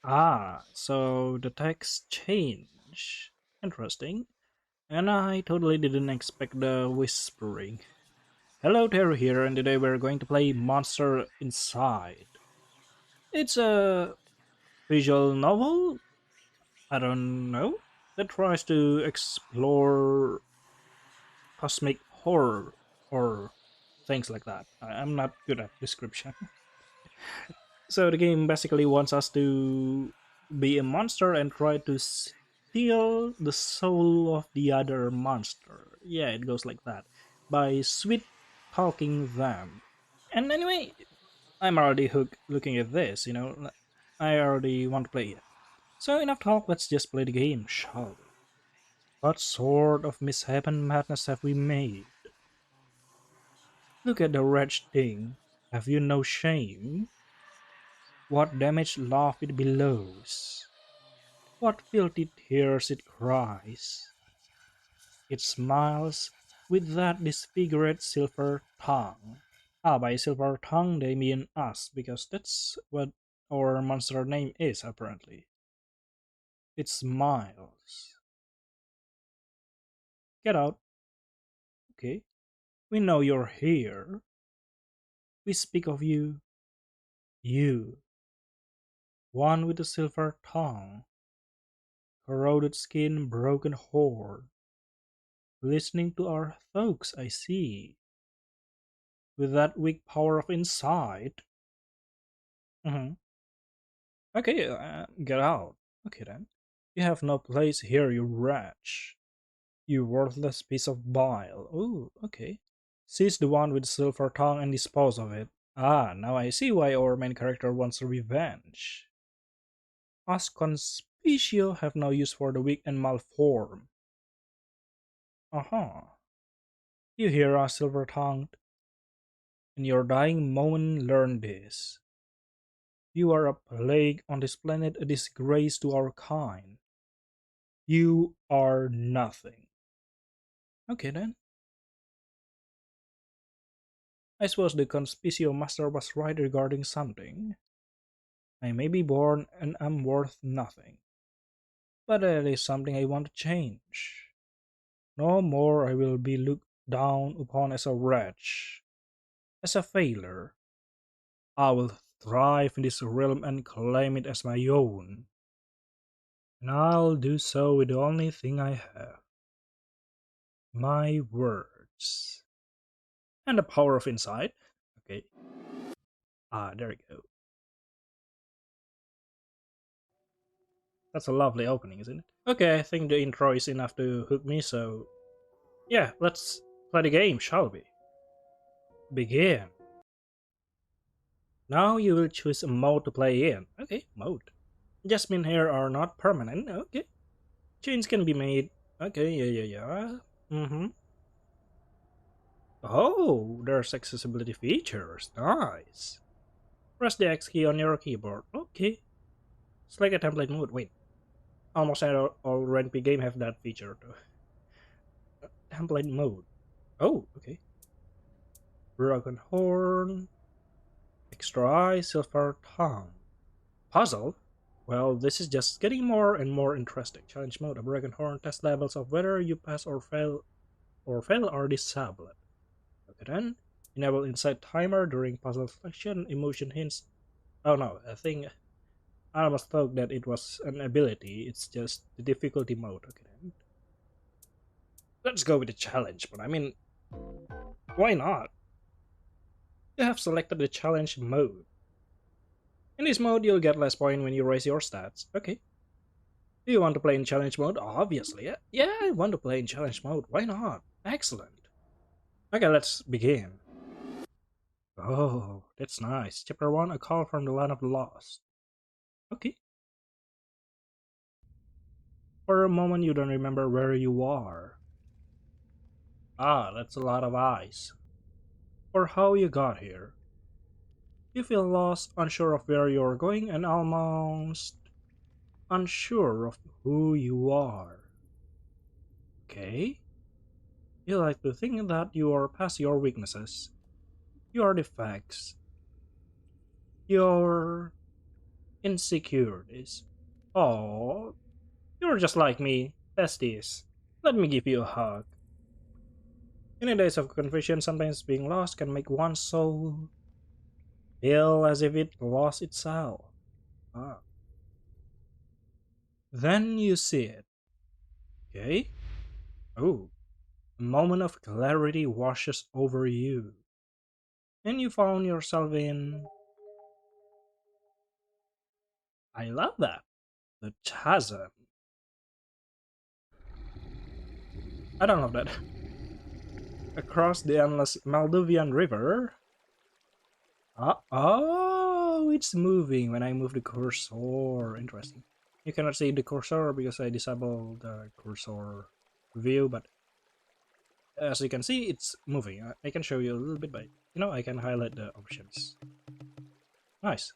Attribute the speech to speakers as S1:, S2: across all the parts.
S1: Ah, so the text change. Interesting. And I totally didn't expect the whispering. Hello, Terry here, and today we're going to play Monster Inside. It's a visual novel, I don't know, that tries to explore cosmic horror or things like that. I'm not good at description. So the game basically wants us to be a monster and try to steal the soul of the other monster. Yeah, it goes like that. By sweet talking them. And anyway, I'm already hooked looking at this, I already want to play it. So enough talk, let's just play the game, shall we? What sort of misshapen madness have we made? Look at the wretched thing. Have you no shame? What damaged laugh it bellows? What filthy tears it cries? It smiles with that disfigured silver tongue. Ah, by silver tongue they mean us, because that's what our monster name is, apparently. It smiles. Get out. Okay. We know you're here. We speak of you. You. One with the silver tongue, corroded skin, broken horn. Listening to our thoughts, I see. With that weak power of insight. Mhm. Okay, get out. Okay then. You have no place here, you wretch. You worthless piece of bile. Ooh, okay. Seize the one with silver tongue and dispose of it. Ah, now I see why our main character wants revenge. Us conspicio have no use for the weak and malformed. Uh-huh. You hear us, silver tongued? In your dying moment learn this. You are a plague on this planet, a disgrace to our kind. You are nothing. Okay then. I suppose the Conspicio Master was right regarding something. I may be born and am worth nothing. But that is something I want to change. No more I will be looked down upon as a wretch, as a failure. I will thrive in this realm and claim it as my own. And I'll do so with the only thing I have, my words. And the power of insight. Okay. Ah, there we go. That's a lovely opening, isn't it? Okay, I think the intro is enough to hook me, so yeah, let's play the game, shall we? Begin. Now you will choose a mode to play in. Okay, mode. Jasmine hair are not permanent. Okay. Change can be made. Okay, yeah. Mm-hmm. Oh, there's accessibility features. Nice. Press the X key on your keyboard. Okay. Select a template mode. Wait, almost all RenP game have that feature though. Template mode. Oh, okay. Broken horn. Extra eye. Silver tongue. Puzzle? Well, this is just getting more and more interesting. Challenge mode. A broken horn test levels of whether you pass or fail are disabled. Okay then. Enable inside timer during puzzle selection. Emotion hints. Oh no, I think I almost thought that it was an ability. It's just the difficulty mode. Okay then. Let's go with the challenge. But I mean, why not? You have selected the challenge mode. In this mode, you'll get less point when you raise your stats. Okay. Do you want to play in challenge mode? Obviously. Yeah, I want to play in challenge mode. Why not? Excellent. Okay, let's begin. Oh, that's nice. Chapter 1, A Call from the Land of the Lost. Okay. For a moment, you don't remember where you are. Ah, that's a lot of eyes. Or how you got here. You feel lost, unsure of where you're going, and almost unsure of who you are. Okay? You like to think that you are past your weaknesses, your defects, your insecurities. Oh, you're just like me, besties. Let me give you a hug. In the days of confusion, sometimes being lost can make one's soul feel as if it lost itself. Ah. Then you see it, okay? Oh, a moment of clarity washes over you, and you found yourself in. I love that. The chasm. I don't know that. Across the endless Maldivian River. Oh, it's moving when I move the cursor. Interesting. You cannot see the cursor because I disabled the cursor view, but as you can see, it's moving. I can show you a little bit, but I can highlight the options. Nice.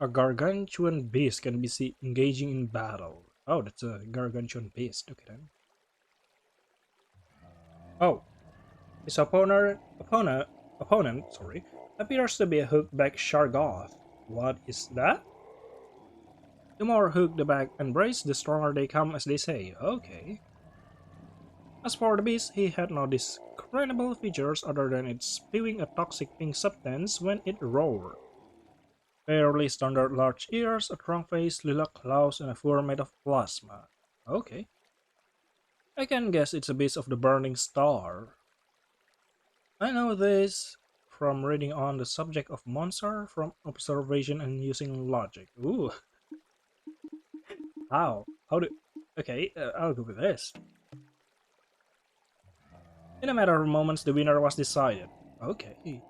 S1: A gargantuan beast can be seen engaging in battle. Oh, that's a gargantuan beast. Okay then. Oh, his opponent, sorry, appears to be a hookback Shargoth. What is that? The more hook the back embrace, the stronger they come, as they say. Okay. As for the beast, he had no discernible features other than it spewing a toxic pink substance when it roared. Fairly standard large ears, a strong face, lilac claws, and a fur made of plasma. Okay. I can guess it's a beast of the burning star. I know this from reading on the subject of monster, from observation and using logic. Ooh, how? How do... Okay, I'll go with this. In a matter of moments, the winner was decided. Okay.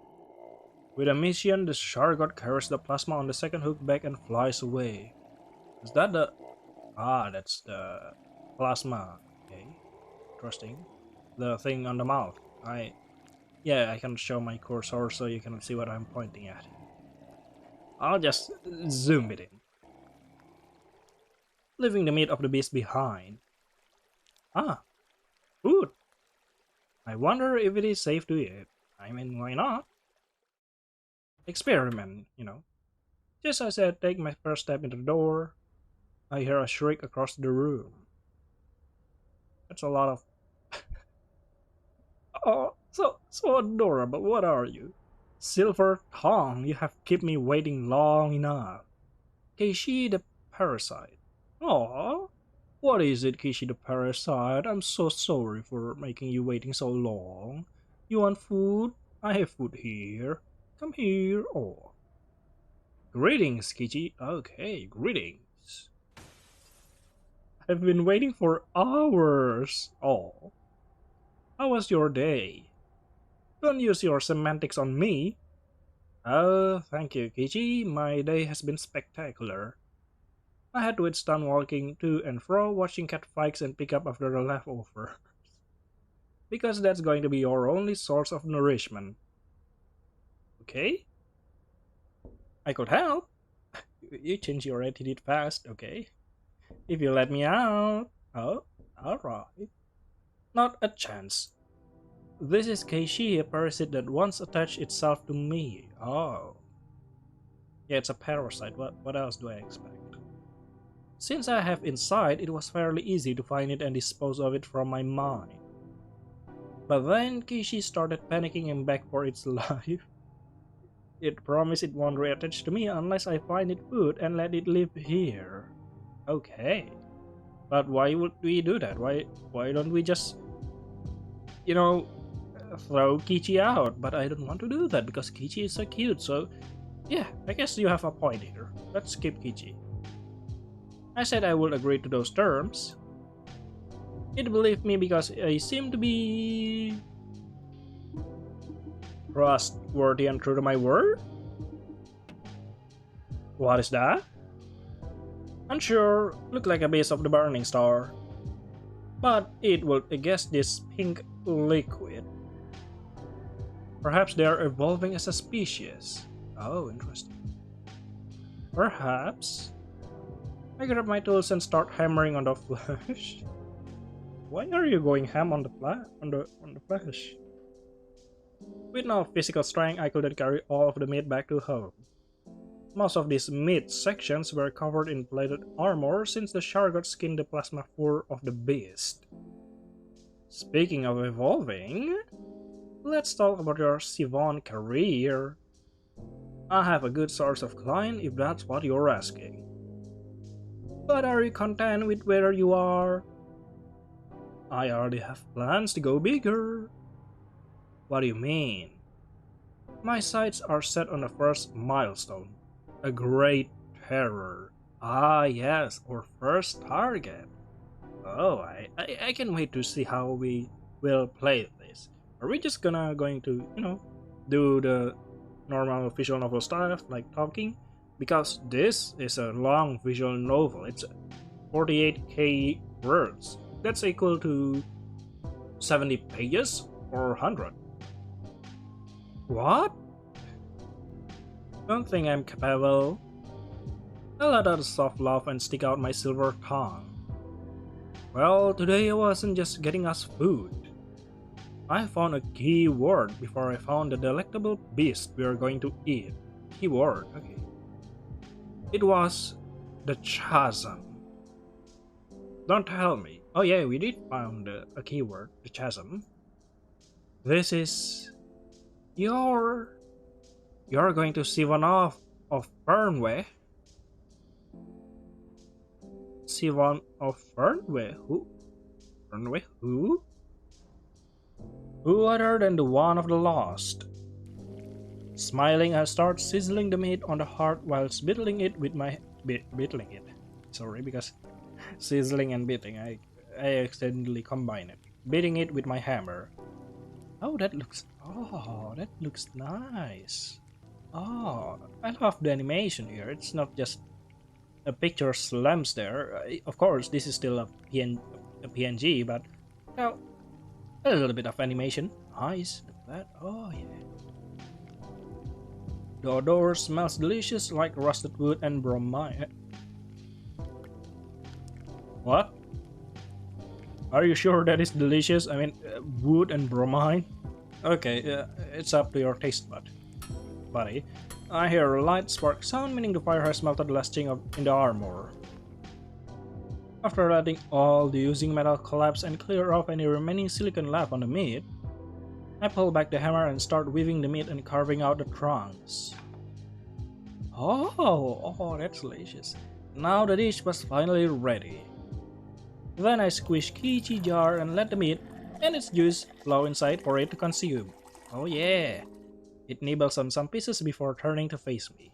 S1: With a mission, the Shargot carries the plasma on the second hook back and flies away. Is that the... Ah, that's the plasma. Okay, interesting. The thing on the mouth. Yeah, I can show my cursor so you can see what I'm pointing at. I'll just zoom it in. Leaving the meat of the beast behind. Ah, food. I wonder if it is safe to eat. I mean, why not? Experiment. Just as I take my first step into the door, I hear a shriek across the room. That's a lot of... Oh, so adorable. What are you? Silver tongue, you have kept me waiting long enough. Keishi the parasite. Oh, what is it, Keishi the parasite? I'm so sorry for making you waiting so long. You want food? I have food here. Come here. Oh. Greetings, Keishi. Okay, greetings. I've been waiting for hours. Oh. How was your day? Don't use your semantics on me. Oh, thank you, Keishi. My day has been spectacular. I had to withstand walking to and fro, watching cat fights and pick up after the leftover. Because that's going to be your only source of nourishment. Okay? I could help. You changed your attitude fast, okay? If you let me out. Oh, alright. Not a chance. This is Keishi, a parasite that once attached itself to me. Oh. Yeah, it's a parasite. What else do I expect? Since I have insight, it was fairly easy to find it and dispose of it from my mind. But then Keishi started panicking and begged for its life. It promised it won't reattach to me unless I find it food and let it live here. Okay. But why would we do that? Why don't we just, throw Kichi out? But I don't want to do that because Kichi is so cute, so yeah, I guess you have a point here. Let's skip Kichi. I said I would agree to those terms. It believed me because I seem to be trustworthy and true to my word? What is that? Unsure, look like a base of the burning star. But it would guess this pink liquid. Perhaps they are evolving as a species. Oh, interesting. Perhaps. I grab my tools and start hammering on the flesh. Why are you going ham on the flesh? With no physical strength, I couldn't carry all of the meat back to home. Most of these mid sections were covered in plated armor since the shark got skinned the plasma fur of the beast. Speaking of evolving, let's talk about your Sivan career. I have a good source of client if that's what you're asking. But are you content with where you are? I already have plans to go bigger. What do you mean? My sights are set on the first milestone, a great terror. Ah yes, our first target. Oh, I can't wait to see how we will play this. Are we just going to, do the normal visual novel stuff like talking? Because this is a long visual novel. It's 48k words. That's equal to 70 pages or 100. What? Don't think I'm capable. I let out a soft laugh and stick out my silver tongue. Well, today I wasn't just getting us food. I found a key word before I found the delectable beast we are going to eat. Keyword, okay. It was the chasm. Don't tell me. Oh yeah, we did find a keyword, the chasm. This is... You're going to see one of Fernway? Sivan of Fernway? Who? Fernway? Who? Who other than the one of the lost? Smiling, I start sizzling the meat on the hearth whilst beetling it with my... beetling it. Sorry, because sizzling and beating, I accidentally combine it. Beating it with my hammer. Oh, that looks nice. Oh, I love the animation here. It's not just a picture slams there. Of course, this is still a PNG, but well, a little bit of animation. Nice. Look at that. Oh yeah. The odor smells delicious like rusted wood and bromine. What? Are you sure that is delicious? I mean, wood and bromine? Okay, it's up to your taste buddy. I hear a light spark sound, meaning the fire has melted the last chink in the armor. After letting all the using metal collapse and clear off any remaining silicon left on the meat, I pull back the hammer and start weaving the meat and carving out the trunks. Oh, that's delicious. Now the dish was finally ready. Then I squish Kichi jar and let the meat and its juice flow inside for it to consume. Oh yeah! It nibbles on some pieces before turning to face me.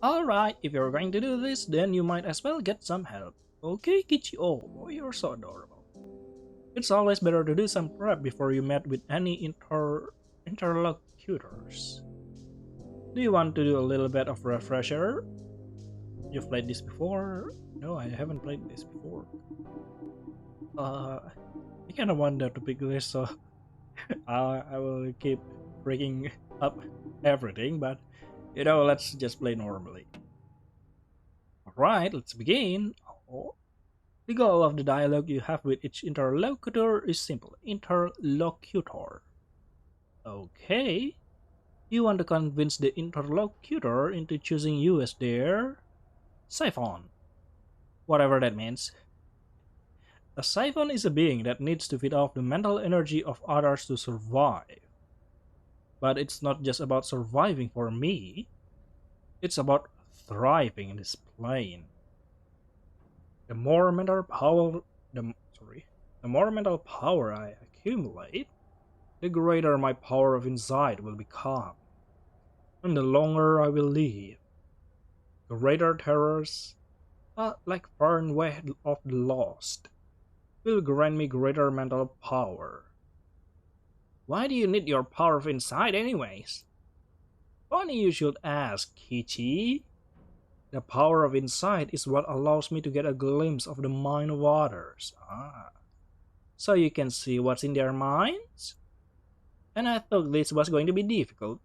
S1: Alright, if you're going to do this, then you might as well get some help. Okay, Kichi, oh, you're so adorable. It's always better to do some prep before you meet with any interlocutors. Do you want to do a little bit of refresher? You've played this before? No, I haven't played this before. I kinda wonder to pick this, so I will keep breaking up everything, but let's just play normally. Alright, let's begin. Oh. The goal of the dialogue you have with each interlocutor is simple. Interlocutor. Okay. You want to convince the interlocutor into choosing you as their siphon. Whatever that means. A siphon is a being that needs to feed off the mental energy of others to survive. But it's not just about surviving for me. It's about thriving in this plane. The more mental power I accumulate, the greater my power of insight will become. And the longer I will live. Greater terrors, like Fernway of the Lost, will grant me greater mental power. Why do you need your power of insight anyways? Funny you should ask, Kichi. The power of insight is what allows me to get a glimpse of the mind of others. So you can see what's in their minds? And I thought this was going to be difficult.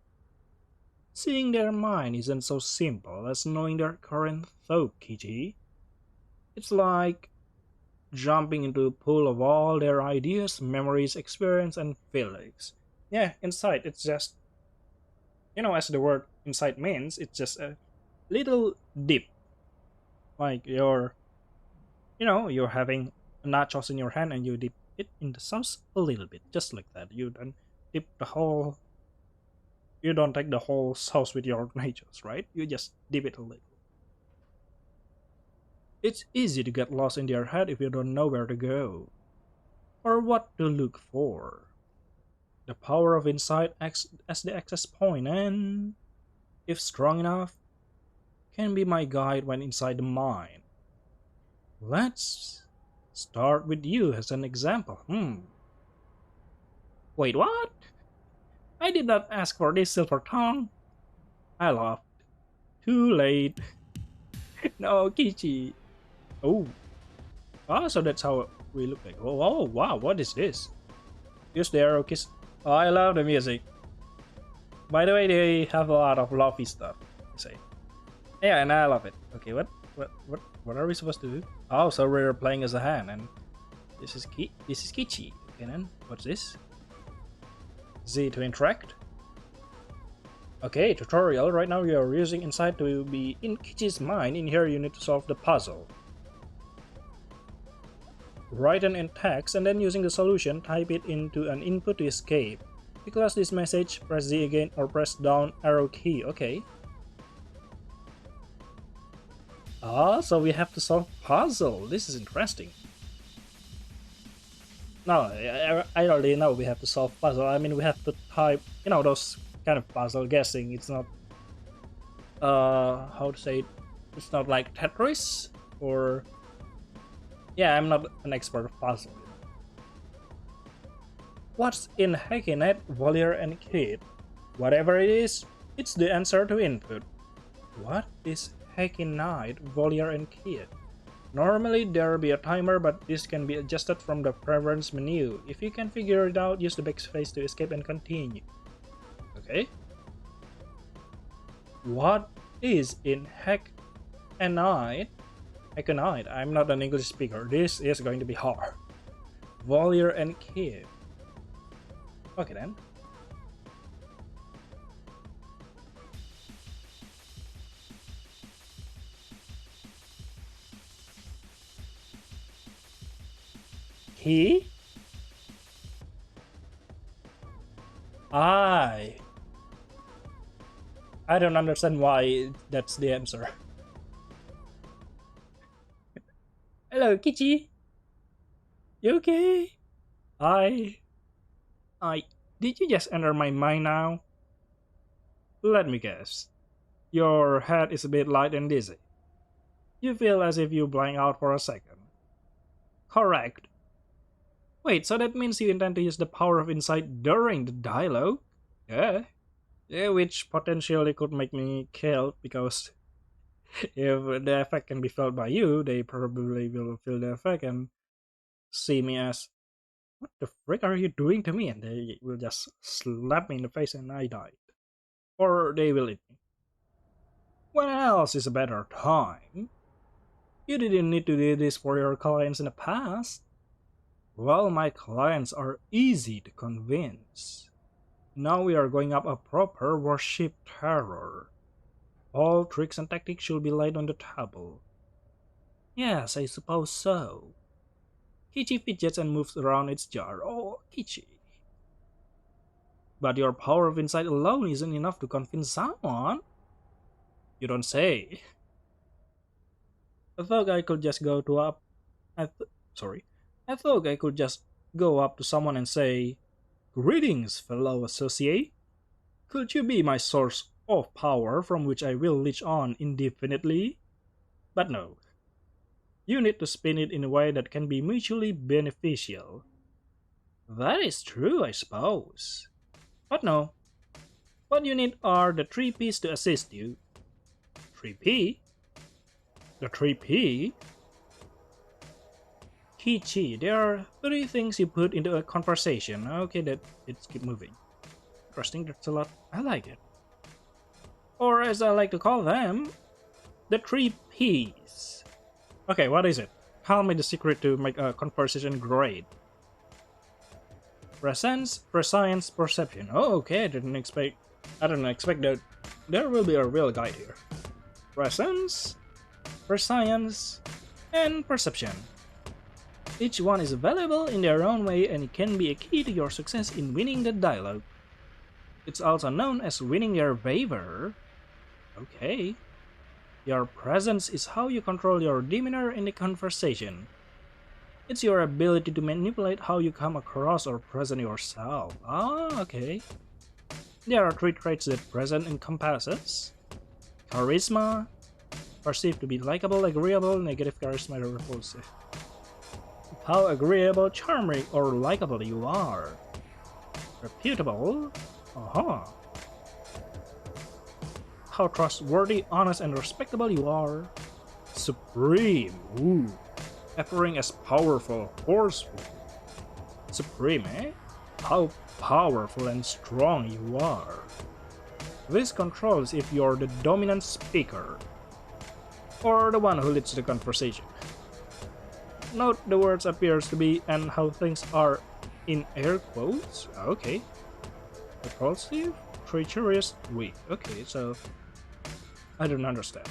S1: Seeing their mind isn't so simple as knowing their current thought, Kichi. It's like jumping into a pool of all their ideas, memories, experience, and feelings. Yeah, insight, it's just, as the word inside means it's just a little dip, like you're having nachos in your hand and you dip it in the sauce a little bit, just like that. You don't dip the whole, you don't take the whole sauce with your nachos, right? You just dip it a little. It's easy to get lost in your head if you don't know where to go or what to look for. The power of insight acts as the access point and, if strong enough, can be my guide when inside the mind. Let's start with you as an example. Wait, what? I did not ask for this silver tongue. I laughed. Too late. No, Kichi. Oh. Ah, so that's how we look like. Oh, wow, what is this? Use the arrow kiss. Oh, I love the music. By the way, they have a lot of lovey stuff, you say. Yeah, and I love it. Okay, what are we supposed to do? Oh, so we're playing as a hand, and this is Kichi. Okay, then what's this? Z to interact. Okay, tutorial. Right now you are using insight to be in Kichi's mind. In here you need to solve the puzzle. Write an in text and then using the solution, type it into an input to escape. To close this message, press Z again or press down arrow key. Okay. Ah, so we have to solve puzzle. This is interesting. No, I already know we have to solve puzzle. I mean, we have to type, those kind of puzzle guessing. It's not, how to say it? It's not like Tetris or, yeah, I'm not an expert of puzzle. What's in Hakinet, Voliere, and Kid? Whatever it is, it's the answer to input. What is Hakinet, Voliere, and Kid? Normally there be a timer, but this can be adjusted from the preference menu. If you can figure it out, use the backspace to escape and continue. Okay. What is in Hakinet? Hakinet, I'm not an English speaker. This is going to be hard. Voliere and Kid. Okay then. He? I don't understand why that's the answer. Hello, Kichi. You okay? Did you just enter my mind now? Let me guess. Your head is a bit light and dizzy. You feel as if you blank out for a second. Correct. Wait, so that means you intend to use the power of insight during the dialogue? Yeah. Yeah, which potentially could make me killed because if the effect can be felt by you, they probably will feel the effect and see me as, what the frick are you doing to me? And they will just slap me in the face and I died. Or they will eat me. When else is a better time? You didn't need to do this for your clients in the past. Well, my clients are easy to convince. Now we are going up a proper warship terror. All tricks and tactics should be laid on the table. Yes, I suppose so. Kichi fidgets and moves around its jar. Oh, Kichi. But your power of insight alone isn't enough to convince someone. You don't say. I thought I could just go to up. I thought I could just go up to someone and say, "Greetings, fellow associate. Could you be my source of power from which I will leech on indefinitely?" But no. You need to spin it in a way that can be mutually beneficial. That is true, I suppose. But no. What you need are the 3Ps to assist you. 3P? The 3P? Kichi, there are 3 things you put into a conversation. Okay, let's keep moving. Interesting, that's a lot. I like it. Or as I like to call them, the 3Ps. Okay, what is it? Tell me the secret to make a conversation great. Presence, prescience, perception. Oh, okay, I didn't expect that there will be a real guide here. Presence, prescience, and perception. Each one is valuable in their own way and it can be a key to your success in winning the dialogue. It's also known as winning their favor. Okay. Your presence is how you control your demeanor in the conversation. It's your ability to manipulate how you come across or present yourself. Ah, okay. There are three traits that present encompasses: charisma, perceived to be likable, agreeable, negative charisma, or repulsive. How agreeable, charming, or likable you are. Reputable. Uh-huh. How trustworthy, honest, and respectable you are. Supreme. Ooh. Appearing as powerful, forceful. Supreme, eh? How powerful and strong you are. This controls if you're the dominant speaker or the one who leads the conversation. Note the words appears to be and how things are in air quotes. Okay. Repulsive, treacherous, weak. Okay, so I don't understand.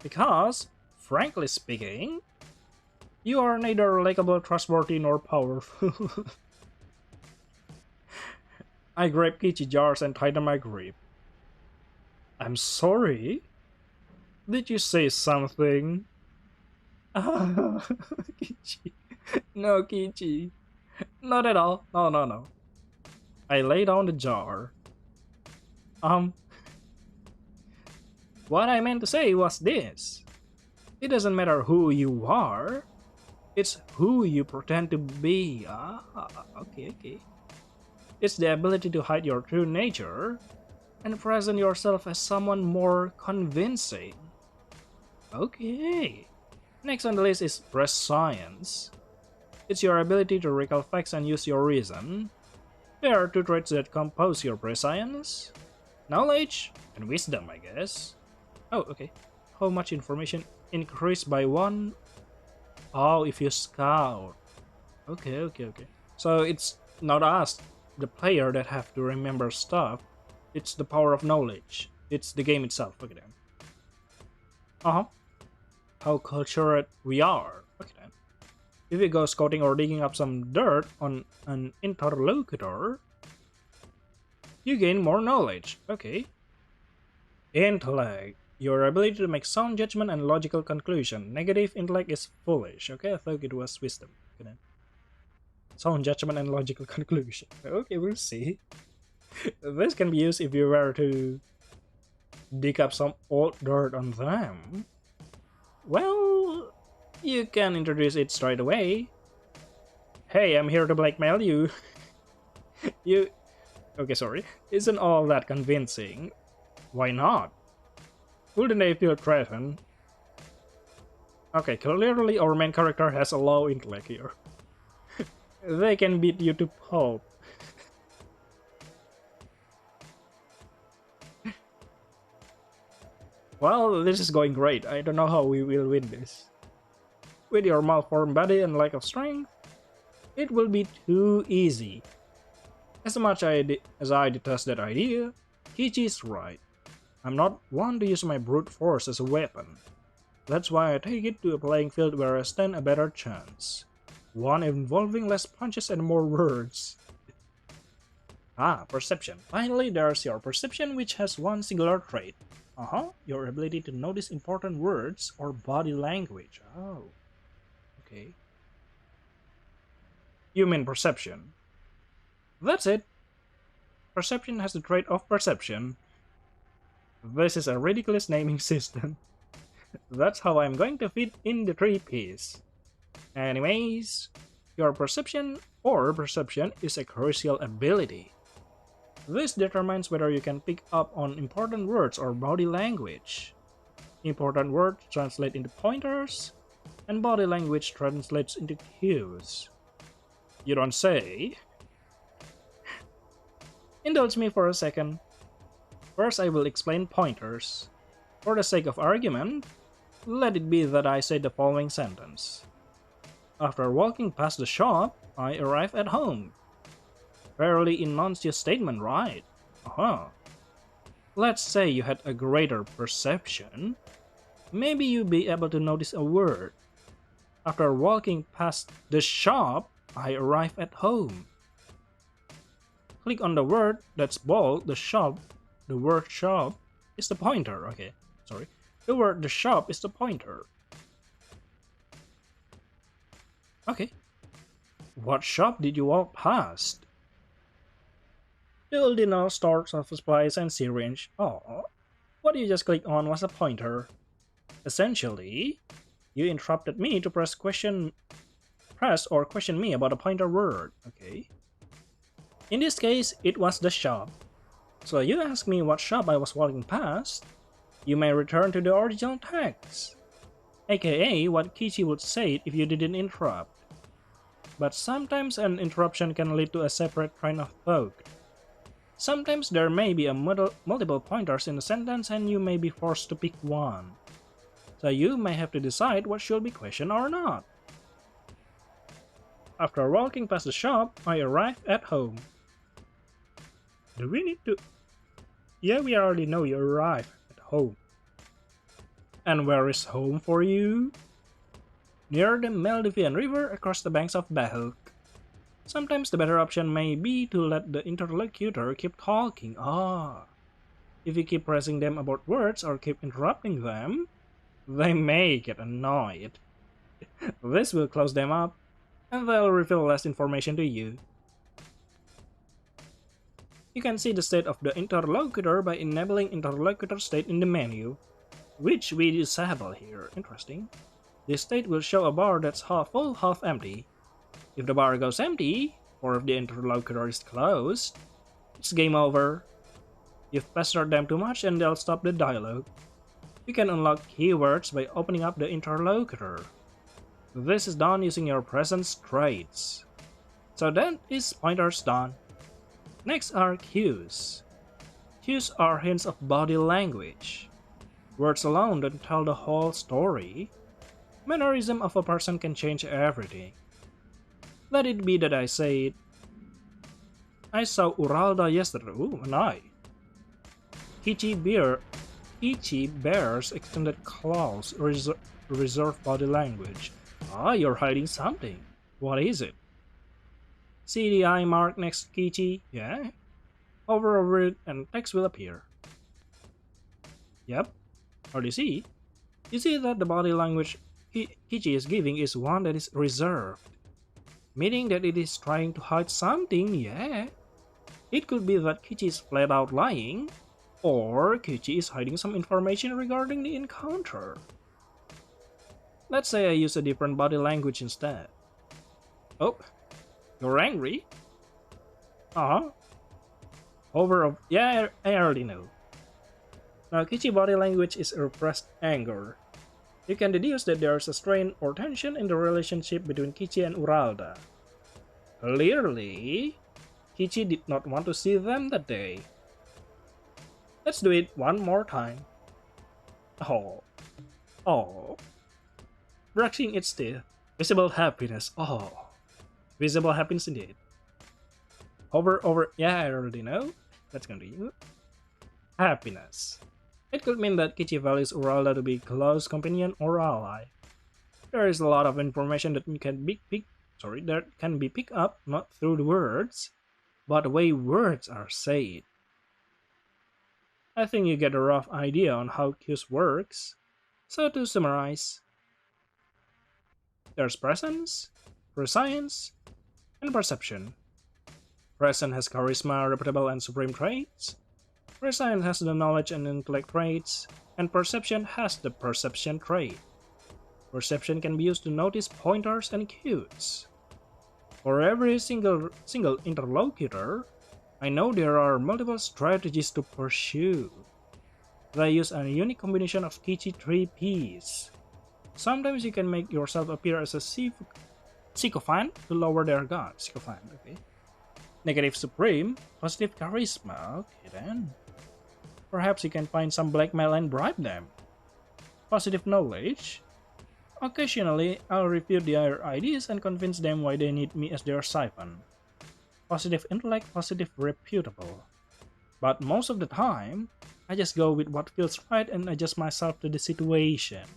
S1: Because, frankly speaking, you are neither likable, trustworthy, nor powerful. I grab Kichi jars and tighten my grip. I'm sorry? Did you say something? Kichi. No, Kichi. Not at all. No. I lay down the jar. What I meant to say was this. It doesn't matter who you are. It's who you pretend to be. Okay. It's the ability to hide your true nature and present yourself as someone more convincing. Okay. Next on the list is prescience. It's your ability to recall facts and use your reason. There are two traits that compose your prescience: knowledge and wisdom, I guess. Oh, okay. How much information increased by one? Oh, if you scout. Okay. So it's not us, the player, that have to remember stuff. It's the power of knowledge. It's the game itself. Look at that. How cultured we are. Look at that. If you go scouting or digging up some dirt on an interlocutor, you gain more knowledge. Okay. Intellect. Your ability to make sound judgment and logical conclusion. Negative intellect is foolish. Okay, I thought it was wisdom. Okay, sound judgment and logical conclusion. Okay, we'll see. This can be used if you were to dig up some old dirt on them. Well, you can introduce it straight away. Hey, I'm here to blackmail you. Okay, sorry. Isn't all that convincing? Why not? Wouldn't they feel threatened? Okay, clearly our main character has a low intellect here. They can beat you to pulp. Well, this is going great. I don't know how we will win this. With your malformed body and lack of strength, it will be too easy. As much as I detest that idea, Kichi is right. I'm not one to use my brute force as a weapon. That's why I take it to a playing field where I stand a better chance. One involving less punches and more words. Perception. Finally, there's your perception, which has one singular trait. Your ability to notice important words or body language. Oh. Okay. You mean perception. That's it. Perception has the trait of perception. This is a ridiculous naming system. That's how I'm going to fit in the 3-piece. Anyways, your perception or perception is a crucial ability. This determines whether you can pick up on important words or body language. Important words translate into pointers, and body language translates into cues. You don't say. Indulge me for a second. First, I will explain pointers. For the sake of argument, let it be that I say the following sentence. After walking past the shop, I arrive at home. Fairly enunciate statement, right? Uh-huh. Let's say you had a greater perception. Maybe you'd be able to notice a word. After walking past the shop, I arrive at home. Click on the word that's bold, the shop. The word shop is the pointer. Okay, sorry. The word the shop is the pointer. Okay. What shop did you walk past? The ordinary stores of supplies and syringe. Oh, what you just clicked on was a pointer. Essentially, you interrupted me to press or question me about a pointer word. Okay. In this case, it was the shop. So you ask me what shop I was walking past, you may return to the original text, aka what Kichi would say if you didn't interrupt. But sometimes an interruption can lead to a separate train of thought. Sometimes there may be multiple pointers in a sentence and you may be forced to pick one. So you may have to decide what should be questioned or not. After walking past the shop, I arrived at home. Do we need to... Yeah, we already know you arrived at home. And where is home for you? Near the Maldivian River across the banks of Bahuk. Sometimes the better option may be to let the interlocutor keep talking. If you keep pressing them about words or keep interrupting them, they may get annoyed. This will close them up, and they'll reveal less information to you. You can see the state of the interlocutor by enabling interlocutor state in the menu, which we disable here. Interesting. This state will show a bar that's half full, half empty. If the bar goes empty, or if the interlocutor is closed, it's game over. You've pestered them too much and they'll stop the dialogue. You can unlock keywords by opening up the interlocutor. This is done using your presence traits. So that is pointers done. Next are cues. Cues are hints of body language. Words alone don't tell the whole story. Mannerism of a person can change everything. Let it be that I said, I saw Uralda yesterday. Ooh, an eye. Kichi bears extended claws, reserved body language. You're hiding something. What is it? See the eye mark next to Kichi? Yeah? Hover over it and text will appear. Yep. What do you see? You see that the body language Kichi is giving is one that is reserved. Meaning that it is trying to hide something, yeah. It could be that Kichi is flat out lying, or Kichi is hiding some information regarding the encounter. Let's say I use a different body language instead. Oh, you're angry? Yeah, I already know. Now Kichi body language is repressed anger. You can deduce that there is a strain or tension in the relationship between Kichi and Uralda. Clearly, Kichi did not want to see them that day. Let's do it one more time. Oh. Brushing its teeth. Visible happiness. Visible happiness indeed. Hover over. Yeah, I already know. Let's continue. Happiness. It could mean that Kichi values Uralda to be close companion or ally. There is a lot of information that can be picked up not through the words, but the way words are said. I think you get a rough idea on how cues works. So to summarize, there's presence, prescience, and perception. Presence has charisma, reputable, and supreme traits. Prescience has the knowledge and intellect traits, and perception has the perception trait. Perception can be used to notice pointers and cues. For every single interlocutor, I know there are multiple strategies to pursue. They use a unique combination of Kichi 3Ps. Sometimes you can make yourself appear as a sycophant to lower their guard. Sycophant, okay. Negative supreme, positive charisma, okay then. Perhaps you can find some blackmail and bribe them. Positive knowledge. Occasionally, I'll refute their ideas and convince them why they need me as their siphon. Positive intellect, positive reputable. But most of the time, I just go with what feels right and adjust myself to the situation.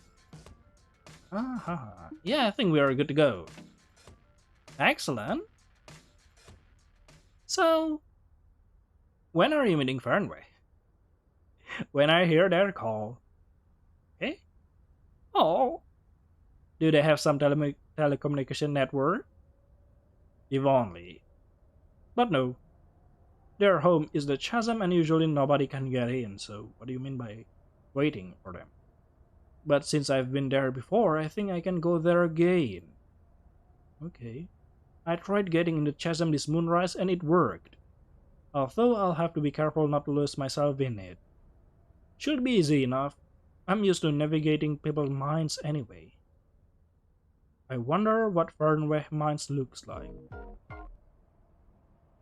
S1: Yeah, I think we are good to go. Excellent. So, when are you meeting Fernway? When I hear their call. Okay? Oh, do they have some telecommunication network? If only. But no, their home is the chasm and usually nobody can get in, so what do you mean by waiting for them? But since I've been there before, I think I can go there again. Okay. I tried getting in the chasm this moonrise and it worked. Although I'll have to be careful not to lose myself in it. Should be easy enough. I'm used to navigating people's minds anyway. I wonder what Fernweh Mines looks like.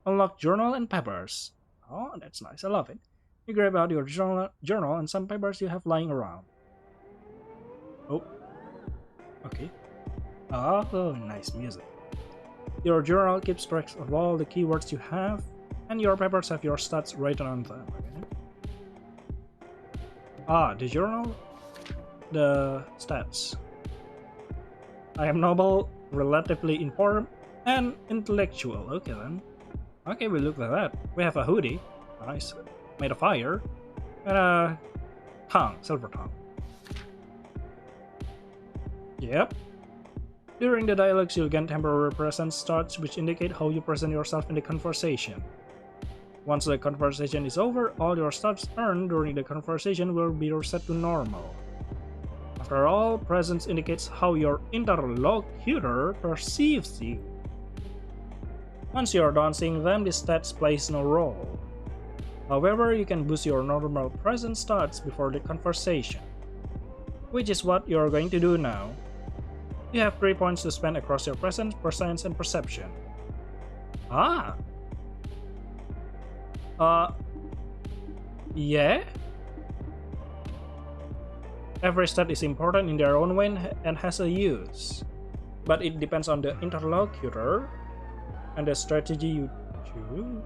S1: Unlock journal and papers. Oh, that's nice. I love it. You grab out your journal and some papers you have lying around. Oh, okay. Oh, nice music. Your journal keeps track of all the keywords you have, and your papers have your stats written on them. Okay. The journal, the stats. I am noble, relatively informed, and intellectual. Okay then. Okay, we look at that. We have a hoodie, nice, made of fire, and a tongue, silver tongue. Yep. During the dialogues, you'll gain temporary presence stats, which indicate how you present yourself in the conversation. Once the conversation is over, all your stats earned during the conversation will be reset to normal. After all, presence indicates how your interlocutor perceives you. Once you are done seeing them, the stats plays no role. However, you can boost your normal presence stats before the conversation, which is what you are going to do now. You have 3 points to spend across your presence, prescience, and perception. Yeah? Every stat is important in their own way and has a use, but it depends on the interlocutor and the strategy you choose.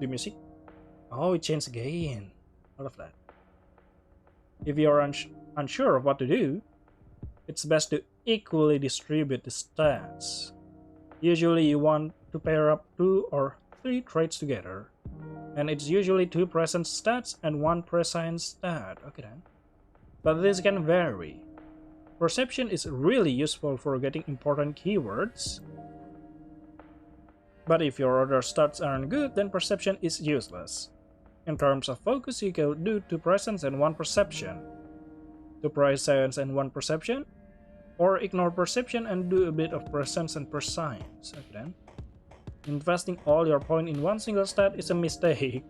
S1: The music? Oh, it changed again. I love that. If you are unsure of what to do, it's best to equally distribute the stats. Usually you want to pair up 2 or 3 traits together, and it's usually 2 presence stats and 1 prescience stat. Okay then. But this can vary. Perception is really useful for getting important keywords, but if your other stats aren't good, then perception is useless. In terms of focus, you can do 2 presence and 1 perception, 2 prescience and 1 perception, or ignore perception and do a bit of presence and prescience. Okay then. Investing all your points in one single stat is a mistake.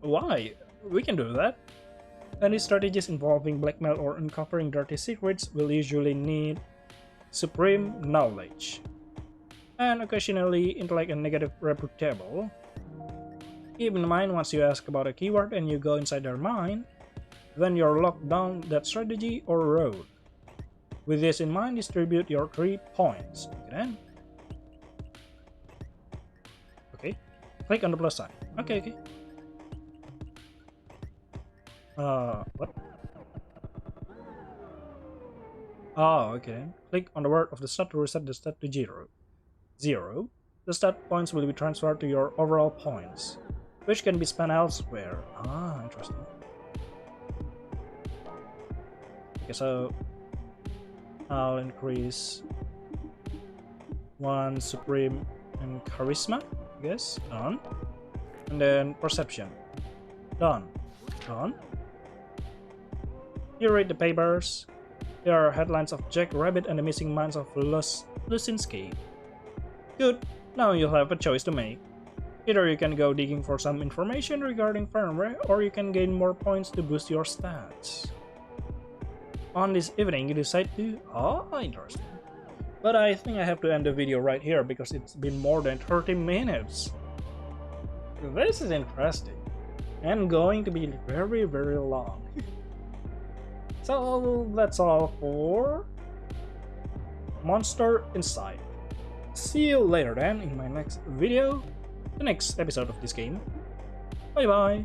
S1: Why? We can do that. Any strategies involving blackmail or uncovering dirty secrets will usually need supreme knowledge, and occasionally intellect and negative reputable. Keep in mind, once you ask about a keyword and you go inside their mind, then you're locked down that strategy or road. With this in mind, distribute your 3 points. Okay then. Okay. Click on the plus sign. Okay. What? Oh, okay. Click on the word of the stat to reset the stat to 0. The stat points will be transferred to your overall points, which can be spent elsewhere. Interesting. Okay, so I'll increase 1 supreme and charisma, I guess. Done. And then perception. Done. You read the papers. There are headlines of Jack Rabbit and the missing minds of Lusinski. Good. Now you'll have a choice to make. Either you can go digging for some information regarding firmware, or you can gain more points to boost your stats. On this evening, you decide to... interesting. But I think I have to end the video right here because it's been more than 30 minutes. This is interesting and going to be very, very long. So that's all for Monster Inside. See you later then in my next video. the next episode of this game. Bye bye!